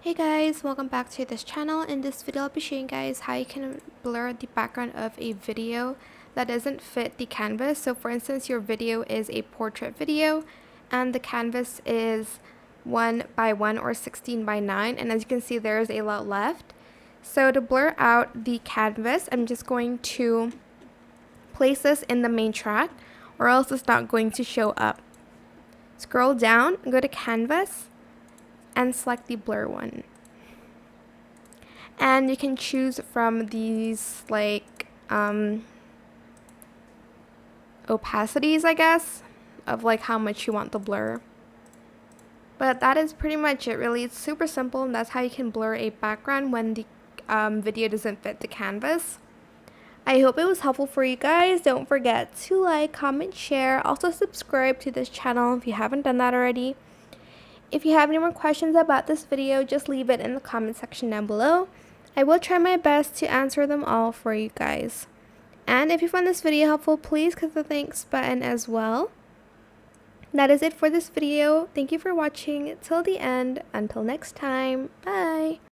Hey guys, welcome back to this channel. In this video I'll be showing you guys how you can blur the background of a video that doesn't fit the canvas. So for instance, your video is a portrait video and the canvas is 1 by 1 or 16 by 9, and as you can see there's a lot left. So to blur out the canvas, I'm just going to place this in the main track or else it's not going to show up. Scroll down, go to canvas and select the blur one, and you can choose from these like opacities, I guess, of like how much you want the blur. But that is pretty much it, really. It's super simple, and that's how you can blur a background when the video doesn't fit the canvas. I hope it was helpful for you guys. Don't forget to like, comment, share. Also subscribe to this channel if you haven't done that already. If you have any more questions about this video, just leave it in the comment section down below. I will try my best to answer them all for you guys. And if you found this video helpful, please click the thanks button as well. That is it for this video. Thank you for watching till the end. Until next time, bye!